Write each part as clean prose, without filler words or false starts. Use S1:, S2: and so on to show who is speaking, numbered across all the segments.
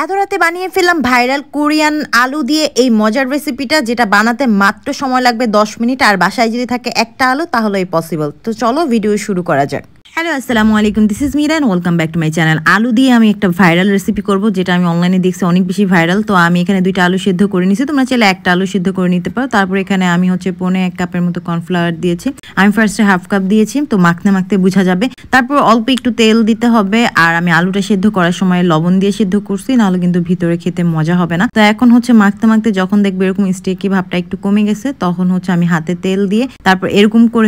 S1: এত রাতে বানিয়ে ফেললাম ভাইরাল কোরিয়ান আলু দিয়ে এই মজার রেসিপিটা, যেটা বানাতে মাত্র সময় লাগবে 10 মিনিট। আর বাসায় যদি থাকে একটা আলু তাহলেই পসিবল। তো চলো ভিডিও শুরু করা যাক। হ্যালো, আসসালামু আলাইকুম, this is Mira and welcome back to my channel. আলু দিয়ে আমি একটা ভাইরাল রেসিপি করব, যেটা আমি অনলাইনে দেখছি অনেক বেশি ভাইরাল। তো আমি এখানে 2টা আলু সিদ্ধ করে নিয়েছি, তোমরা চাইলে একটা আলু সিদ্ধ করে নিতে পারো। তারপর এখানে আমি পৌনে 1 কাপের মতো কর্নফ্লাওয়ার দিয়েছি। আমি ফার্স্টে হাফ কাপ দিয়েছি, তো মাখতে মাখতে বোঝা যাবে। তারপর অল্প একটু তেল দিতে হবে। আর আমি আলুটা সিদ্ধ করার সময় লবণ দিয়ে সিদ্ধ করছি, নাহলে কিন্তু ভিতরে খেতে মজা হবে না। তো এখন মাখতে মাখতে যখন দেখবে এরকম স্টিকি ভাবটা একটু কমে গেছে, তখন আমি হাতে তেল দিয়ে তারপর এরকম করে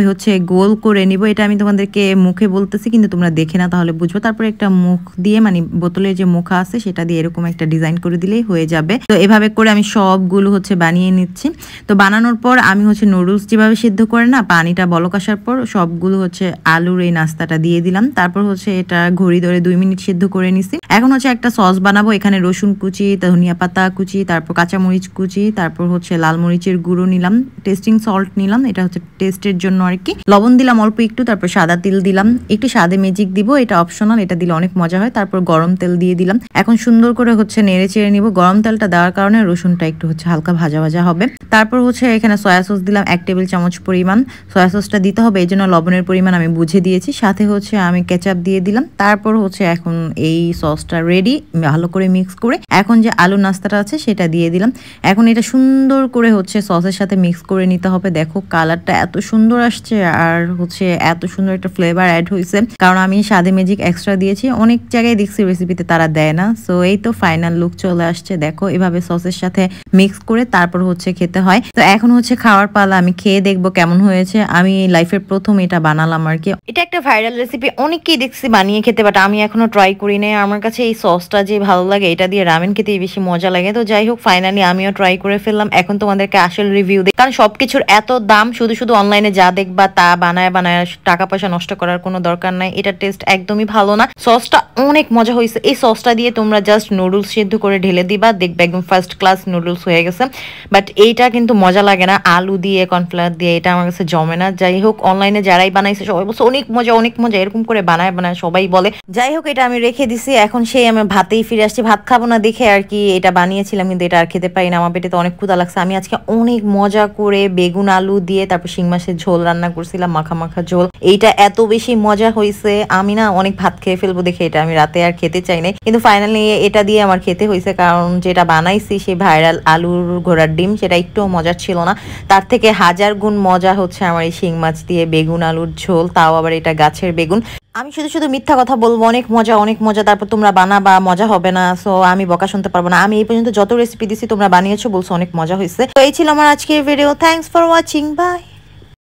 S1: গোল করে নিব। এটা আমি তোমাদেরকে মুখে বলতেছি, কিন্তু তোমরা দেখে না তাহলে বুঝবো। তারপর একটা মুখ দিয়ে, মানে বোতলের যে মুখা আছে সেটা দিয়ে এরকম একটা ডিজাইন করে দিলেই হয়ে যাবে। তো এভাবে করে আমি সবগুলো বানিয়ে নিচ্ছি। তো বানানোর পর আমি নুডলস যেভাবে সিদ্ধ করে না, পানিটা বলক আসার পর সবগুলো আলুর এই নাস্তাটা দিয়ে দিলাম। তারপর এটা ঘড়ি ধরে 2 মিনিট সিদ্ধ করে নিছি। এখন একটা সস বানাবো। এখানে রসুন কুচি, ধনিয়া পাতা কুচি, তারপর কাঁচামরিচ কুচি, তারপর লাল মরিচের গুঁড়ো নিলাম, টেস্টিং সল্ট নিলাম, এটা টেস্টের জন্য আর কি। লবণ দিলাম অল্প একটু, তারপর সাদা তিল দিলাম, একটু স্বাদে ম্যাজিক দিব, এটা অপশনাল, এটা দিলে অনেক মজা হয়। তারপর গরম তেল দিয়ে দিলাম। এখন সুন্দর করে নেড়ে চেড়ে নিব। গরম তেলটা দেওয়ার কারণে রসুনটা একটু হালকা ভাজা ভাজা হবে। তারপর এখানে সয়া সস দিলাম 1 টেবিল চামচ পরিমাণ। সয়া সসটা দিতে হবে, এই জন্য লবণের পরিমাণ আমি বুঝে দিয়েছি। সাথে আমি কেচাপ দিয়ে দিলাম। তারপর এখন এই সসটা রেডি। ভালো করে মিক্স করে এখন যে আলু নাস্তাটা আছে সেটা দিয়ে দিলাম। এখন এটা সুন্দর করে সসের সাথে মিক্স করে নিতে হবে। দেখো কালারটা এত সুন্দর আসছে, আর এত সুন্দর একটা ফ্লেভার অ্যাড হয়েছে, কারণ আমি স্বাদে ম্যাজিক এক্সট্রা দিয়েছি। অনেক জায়গায় দেখছি রেসিপিতে তারা দেয় না। সো এই তো ফাইনাল লুক চলে আসছে। দেখো এভাবে সসের সাথে মিক্স করে তারপর খেতে হয়। তো এখন খাওয়ার পালা। আমি খেয়ে দেখবো কেমন হয়েছে। আমি লাইফের প্রথম এটা বানালাম আর কি। এটা একটা ভাইরাল রেসিপি, অনেককেই দেখছি বানিয়ে খেতে, বাট আমি এখনো ট্রাই করি নাই। আমার কাছে এই সসটা যে ভালো লাগে, এটা দিয়ে রামেন খেতে বেশি মজা লাগে। তো যাই হোক, ফাইনালি আমিও ট্রাই করে ফেললাম। এখন তোমাদেরকে আসল রিভিউ দিই, কারণ সবকিছুর এত দাম, শুধু শুধু অনলাইনে যা দেখবা তা বানায় বানায় টাকা পয়সা নষ্ট করার কোনো দরকার নাই। এটা টেস্ট একদমই ভালো না। সসটা অনেক মজা হয়েছে। এই সসটা দিয়ে তোমরা জাস্ট নুডলস সিদ্ধ করে ঢেলে দিবা, দেখবে একদম ফার্স্ট ক্লাস নুডলস হয়ে গেছে। বাট এইটা কিন্তু মজা লাগে না আলু দিয়ে কর্নফ্লাওয়ার দিয়ে, এটা আমার কাছে জমে না। যাই হোক, অনলাইনে যারাই বানাইছে সবাই বলছে অনেক মজা অনেক মজা, এরকম করে বানায় বানায় সবাই বলে। যাই হোক, এটা আমি রেখে দিছি। এখন আমি ভাতেই ফিরে আসছি। ভাত খাবো না দেখে আর কি এটা বানিয়েছিলাম, কিন্তু এটা আর খেতে পারি না। আমার পেটে তো অনেক ক্ষুধা লাগছে। আমি আজকে অনেক মজা করে বেগুন আলু দিয়ে তারপর শিং মাছের ঝোল রান্না করছিলাম, মাখা মাখা ঝোল। এইটা এত বেশি মজা হয়েছে, আমি না অনেক ভাত খেয়ে ফেলবো দেখে এটা আমি রাতে আর খেতে চাই নাই, কিন্তু ফাইনালি এটা দিয়ে আমার খেতে হয়েছে। কারণ যেটা বানাইছি সেই ভাইরাল আলুর ঘোড়ার ডিম, সেটা একটু মজার ছিল না। তার থেকে 1000 গুণ মজা আমার এই শিং মাছ দিয়ে বেগুন আলুর ঝোল, তাও আবার এটা গাছের বেগুন। আমি শুধু শুধু মিথ্যা কথা বলবো অনেক মজা অনেক মজা, তারপর তোমরা বানাবা মজা হবে না। সো আমি বকা শুনতে পারবো না। আমি এই পর্যন্ত যত রেসিপি দিছি তোমরা বানিয়েছো, বলছো অনেক মজা হয়েছে। তো এই ছিল আমার আজকের video. Thanks for watching, by.